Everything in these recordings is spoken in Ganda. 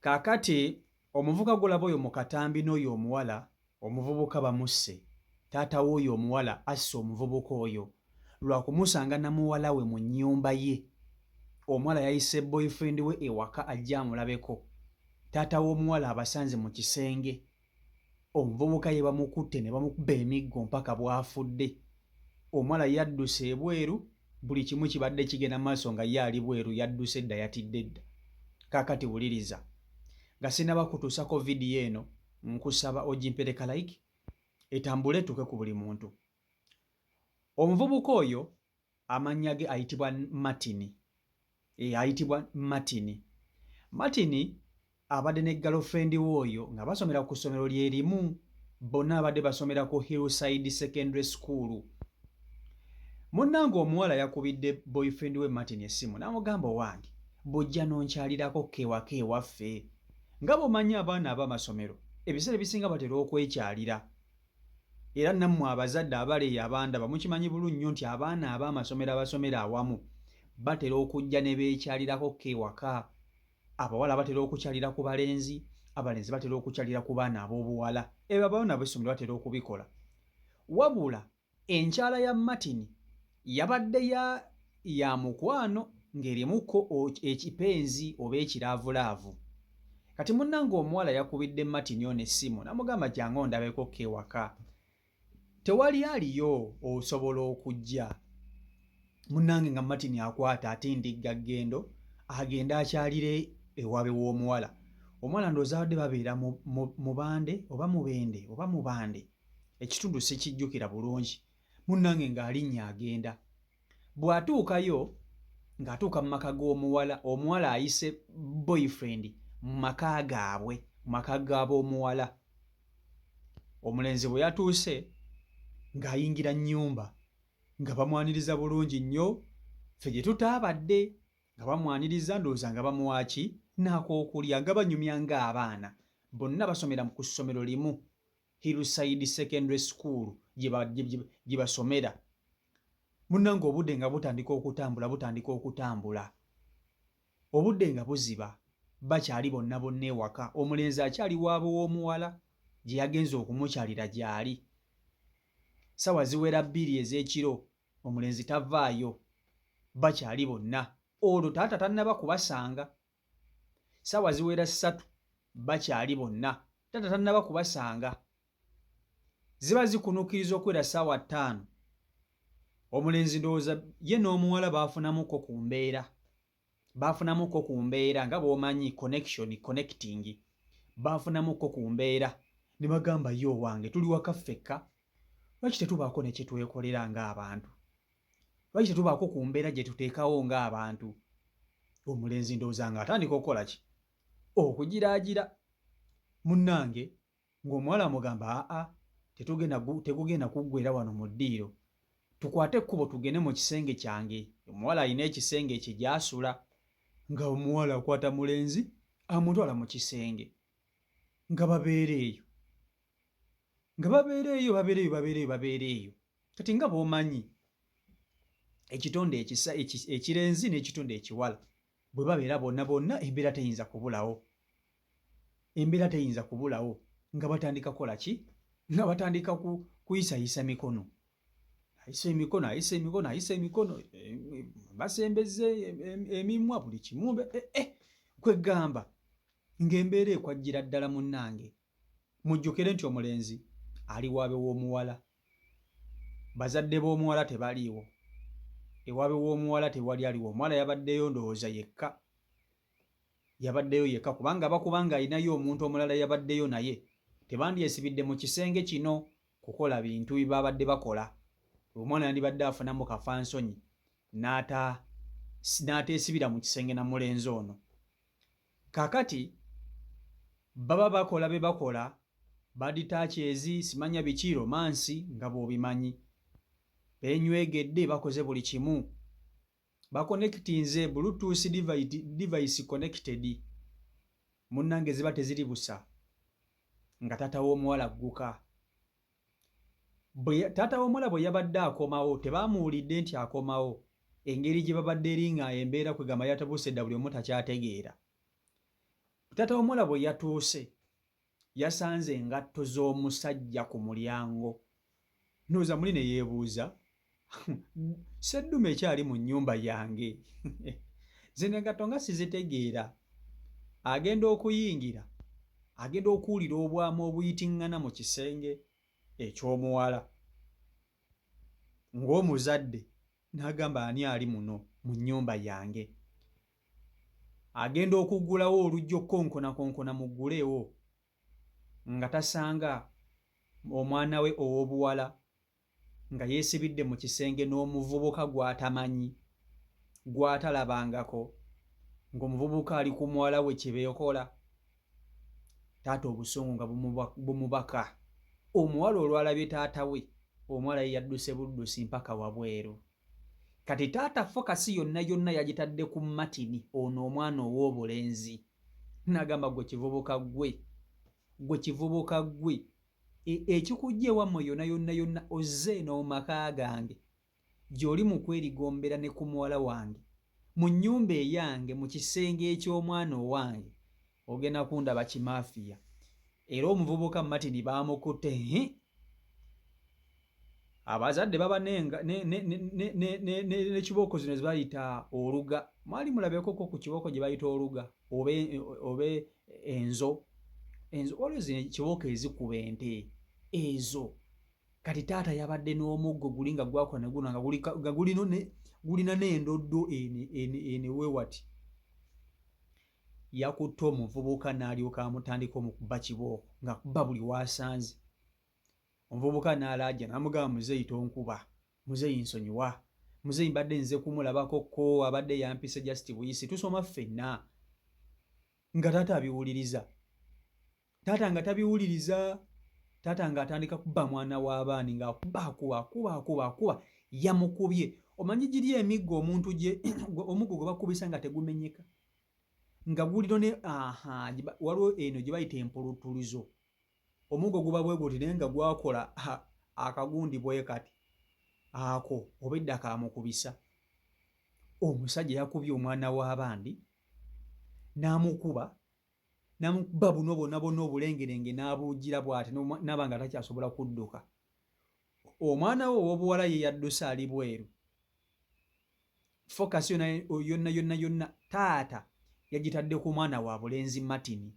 Kaakati omuvuka gulaba oyo mu katambi n'oyo omuwala omuvubuka bamusse. Taata w'oyo omuwala asse omuvubuka oyo lwa kumusanga na muwala we mu nnyumba ye. Omuwala yayise boyfriend we ewaka ajja amulabeko. Taata w'omuwala abasanze mu kisenge. Omuvubuka ye bamukutte ne bamukuba emiggo mpaka bw'afudde. Omuwala yadduse ebweru, buli kimu kibadde kigenda maaso nga ye ali bweru, yadduse edda yatidde edda. Kaakati wuliriza, nga sinaba kutuusako vidiyo eno nkusaba ogimpereka like etambule etuuke ku buli muntu. Omuvubuka oyo amannya ge ayitibwa Martin. Ayitibwa Martin. Martin abadde ne girlfriend w'oyo nga basomera ku ssomero lye limu, bonna abadde basomera ku Hillside Secondary School. Munnange omuwala yakubidde boyfriend we Martin essimu n'amugamba owange bw'ojja n'onkyalirako kewaka ewaffe. Nga bw'omanyi abaana ab'amasomero ebiseera ebisinga batera okwekyalira. Era nammwe abazadde abaleeyi abandaba mukimanyi bulungi nnyo nti abaana ab'amasomero abasomera awamu batera okujja ne beekyalirako kewaka. Abawala batera okukyalira ku balenzi, abalenzi batera okukyalira ku baana ab'obuwala. Ebyo abaana b'essomero batera okubikola. Wabula enkyala ya Martin yabadde ya mukwano ng'erimuko ekipenzi oba ekiraavulaavu. Kati munnange omuwala yakubidde Martin ono essimu n'amugamba jjangu ondabeko kewaka. Tewali aliyo osobola okujja. Munnange nga Martin akwata atindigga ggendo agenda akyalire ewabe w'omuwala. Omuwala ndowooza abadde babeera mu bande oba mu bende oba mu bande. Ekitundu sikijjukira bulungi. Munnange ng'alinnya agenda. Bw'atuukayo ng'atuuka mu maka g'omuwala, omuwala ayise boyfriend mu maka gaabwe, mu maka g'ab'omuwala. Omulenzi bwe yatuuse ng'ayingira nnyumba nga bamwaniriza bulungi nnyo, ffe gye tutaabadde nga bamwaniriza ndowooza nga bamuwaaki n'akookulya nga banyumya ng'abaana. Bonna basomera ku ssomero limu, Hillside Secondary School gye basomera. Munnange obudde nga butandika okutambula. Obudde nga buziba, bakyali bonna ewaka. Omulenzi akyali waabe w'omuwala gye yagenza okumukyalira gy'ali. Ssaawa ziwera 2 ez'ekiro, omulenzi tavaayo, bakyali bonna. Olwo taata tannaba kubasanga. Ssaawa ziwera 3 bakyali bonna, taata tannaba kubasanga. Ziba zikunuukiriza okwera ssaawa 5. Omulenzi ndowooza ye n'omuwala baafunamukko ku mbeera nga bw'omanyi connecting, baafunamukko ku mbeera ne bagamba ye owange tuli waka ffekka, lwaki tetubaako ne kye twekolera ng'abantu? Lwaki tetubaako ku mbeera gye tuteekawo ng'abantu? Omulenzi ndowooza ng'atandika okukola ki? Okugiraagira. Munnange ng'omuwala amugamba tegugenda kuggweera wano mu ddiiro, tukwate ekkubo tugende mu kisenge kyange. Omuwala alina ekisenge ekyo gy'asula, nga omuwala akwata mulenzi amutwala mu kisenge nga babeera eyo. Kati nga bw'omanyi ekitonde ekirenzi n'ekitonde ekiwala bwe babeera bonna embeera teyinza kubulawo nga batandika kukola ki? Nga batandika kuyisayisa mikono. Ayise emikono, basembeze emimwa buli kimu kwegamba ng'embeera ekwajjira ddala. Munnange mujjukire nti omulenzi ali waabe w'omuwala, bazadde b'omuwala tebaliiwo, ewaabe w'omuwala tewali aliwo. Omuwala yabaddeyo ndowooza yekka kubanga bakubanga alinayo omuntu omulala yabaddeyo naye, tebandyesibidde mu kisenge kino kukola bintu bye babadde bakola. Omwana yandibadde afunamu kafansonyi n'ateesibira mu kisenge na mulenzi ono. Kaakati baba bakola be bakola, baditakyezi simanya biki, romansi nga bw'obimanyi, beenywegedde, bakoze buli kimu, bakonekitinze bluetooth device connected. Munnange ziba teziri busa nga taata w'omuwala agguka. Taata w'omuwala bwe yabadde akomawo tebaamuwulidde nti akomawo, engeri gye babadde eringa embeera kwegamba yatabuuse dda buli omu takyategeera. Taata w'omuwala bwe yatuuse yasanze engatto z'omusajja ku mulyango. Ndowooza muli ne yeebuuza seddume ekyali mu nnyumba yange zino engatto nga sizitegeera. Agenda okuyingira, agenda okuwulira obwamu obuyitiŋŋana mu kisenge eky'omuwala. Ng'omuzadde n'agamba ani ali muno mu nnyumba yange. Agenda okuggulawo oluggi okkonkonakonkona muggulewo nga tasanga omwana we ow'obuwala nga yeesibidde mu kisenge n'omuvubuka gw'atamanyi gw'atalabangako, ng'omuvubuka ali ku muwala we kye beekola. Taata obusungu nga bumubaka. Omuwala olwalabye taata we, omuwala ye yadduse buddusi mpaka wabweru. Kati taata fokasi yonna yonna yagitadde ku Martin, ono omwana ow'obulenzi. N'agamba gwe kivubuka ggwe, ekikujja ewammwe yonna yonna yonna ozze eno mu maka gange gy'oli mu kwerigombera ne ku muwala wange mu nnyumba eyange mu kisenge eky'omwana owange, ogenda kundaba kimaafiya. Era omuvubuka Martin baamukutte. Abazadde baba ne kibooko zino ze bayita oluga. Mwali mulabekoko ku kibooko gye bayita oluga oba enzo. Waliwo zino kibooko ezikuba ente ezo. Kati taata yabadde n'omuggo guli nga gwakola ne guno nga gulina n'endoddo ene wewati. Yakutte omuvubuka n'alyoka amutandika omukuba kibooko ng'akuba buli w'asanze. Omuvubuka n'alajja n'amugamba muzeeyi tonkuba, muzeeyi nsonyiwa, muzeeyi mbadde nze kumulabako ko abadde yampise just buyisi tusoma ffenna. Nga taata abiwuliriza. Taata nga tabiwuliriza. Taata ng'atandika kubba mwana w'abaani ng'akuba yamukubye. Omanyi giri emiggo omuntu omuggo gwe bakubisa nga tegumenyeka nga gulino ne waliwo eno gye bayita empulutulizo. Omuggo guba bwe guti naye nga gwakola akagundi bwe kati ako oba edda kaamukubisa. Omusajja yakubye omwana w'abandi n'amukuba buno bonna obulengerenge n'abuugira bw'ati n'aba nga takyasobola kudduka. Omwana we ow'obuwala ye yadduse ali bweru. Fokasi yonna taata yagitadde ku mwana wa bulenzi Martin.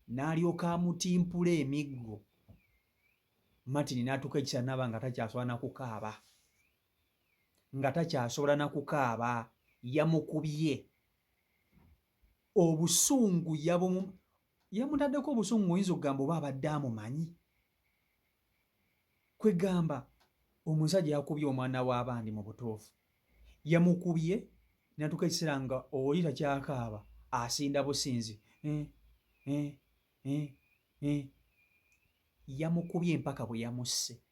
N'alyoka amutimpula emiggo. Martin n'atuuka ekiseera n'aba nga takyasobola na kukaaba. Yamukubye. Obusungu yamutaddeko obusungu oyinza okugamba oba abadde amumanyi. Kwegamba omusajja yakubye omwana w'abandi mu butuufu. Yamukubye n'atuuka ekiseera nga oli takyakaaba asinda businzi. Yamukubye mpaka bwe yamusse.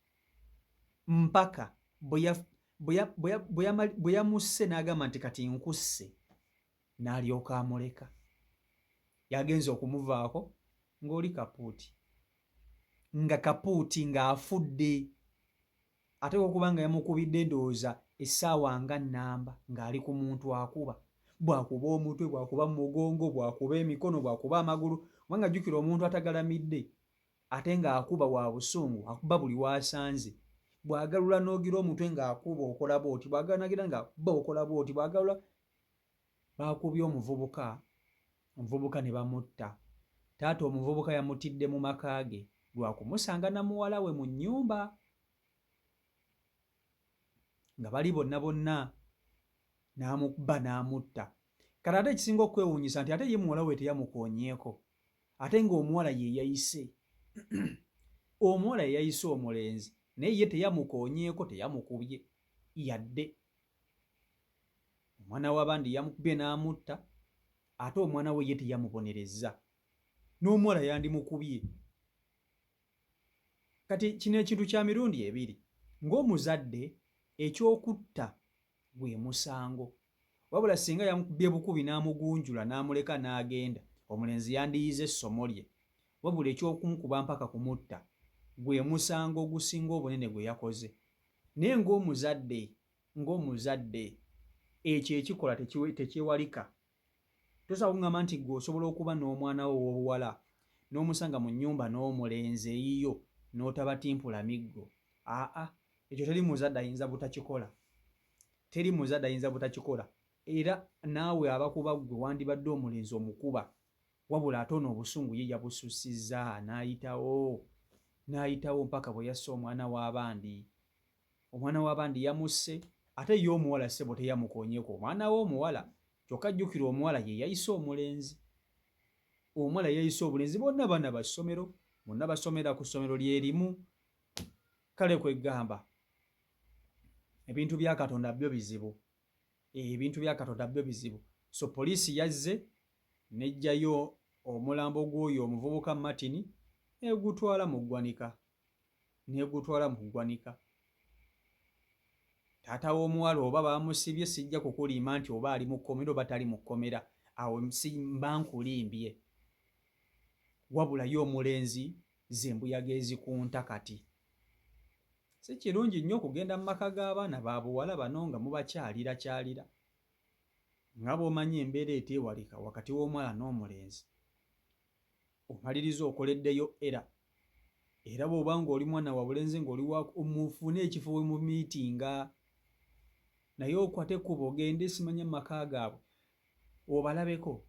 Mpaka bwe yamusse n'agamba nti kati nkusse, n'alyoka amuleka. Yagenze okumuvaako ng'oli kapuuti. Nga kapuuti ng'afudde. Ate okubanga yamukubidde ndowooza essaawa nga nnamba ng'ali ku muntu akuba. Bw'akuba omutwe, bw'akuba mu mugongo, bw'akuba emikono, bw'akuba amagulu. Kubanga jjukira omuntu atagalamidde ate ng'akuba wa busungu, akuba buli w'asanze. Bw'agalula n'ogira omutwe ng'akuba okola bw'oti, bw'aganagira ng'akuba okola bw'oti, bw'agalula. Baakubye omuvubuka ne bamutta. Taata omuvubuka yamutidde mu maka ge lwa kumusanga na muwala we mu nnyumba nga bali bonna n'amukuba n'amutta. Kati ate ekisinga okwewuunyisa nti ate ye muwala we teyamukoonyeeko, ate ng'omuwala ye yayise. Omuwala ye yayise omulenzi naye ye teyamukoonyeeko, teyamukubye yadde. Omwana w'abandi yamukubye n'amutta, ate omwana we ye teyamubonerezza, n'omuwala yandimukubye. Kati kino ekintu kya mirundi ebiri. Ng'omuzadde eky'okutta gwe musango, wabula singa yamukubye bukubi n'amugunjula n'amuleka n'agenda, omulenzi yandiyize essomo lye. Wabula eky'okumukuba mpaka kumutta gwe musango ogusinga obunene gwe yakoze. Naye ng'omuzadde ekyo ekikola tekyewalika. tosobola kuŋŋamba nti gwe osobola okuba n'omwana wo ow'obuwala n'omusanga mu nnyumba n'omulenzi eyiyo n'otabatimpula miggo. Ekyo teri muzadde ayinza butakikola, teri muzadde ayinza butakikola. Era naawe abakuba ggwe wandibadde omulenzi omukuba, wabula ate ono obusungu ye yabususizza n'ayitawo mpaka bwe yasse omwana w'abandi. Omwana w'abandi yamusse, ate ye omuwala ssebo teyamukoonyeko. Omwana we omuwala kyokka jjukira omuwala ye yayise omulenzi, omuwala yayise obulenzi, bonna baana ba ssomero, bonna basomera ku ssomero lyerimu. Kale kwegamba ebintu bya Katonda byo bizibu, ebintu bya Katonda byo bizibu. So poliisi yazze n'eggyayo omulambo gw'oyo omuvubuka Martin n'egutwala mu ggwanika. Taata w'omuwala oba baamusibye sijja kukulimba nti oba ali mu kkomera oba tali mu kkomera, awo mba nkulimbye, wabula yo omulenzi ze mbuyaga ezikunta kati. Si kirungi nnyo okugenda mu maka g'abaana ba buwala bano nga mubakyalira, nga bw'omanyi embeera eteewalika wakati w'omuwala n'omulenzi. Omaliriza okoleddeyo era bw'oba ng'oli mwana wa bulenzi ng'oli mufune ekifo we mu miitinga, naye okwate ekkubo ogende simanya mu maka gaabwe obalabeko.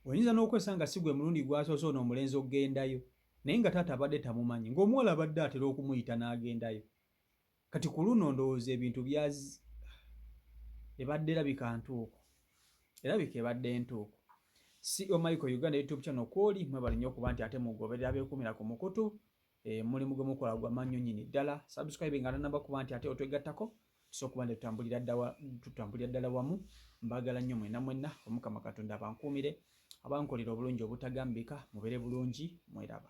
Oyinza n'okwesanga si gwe mulundi gwasoose ono omulenzi okugendayo, naye nga taata abadde tamumanyi, ng'omuwala abadde atera okumuyita n'agendayo. Kati ku luno ndowooza ebintu ebadde erabika ntuuko, ebadde ntuuko. CEO Michael Uganda YouTube channel kwoli mwebale nnyo okuba nti ate mugoberera abeekumira ku mukutu, mulimu gwe mukola gwa mannyo nnyini ddala. Subscribe nga tanaba kuba nti ate otwegattako, tusobola okuba nti tutambulira ddala wamu. Mbaagala nnyo mwenna, Omukama Katonda abankuumire, abankolera obulungi obutagambika. Mubeere bulungi, mweraba.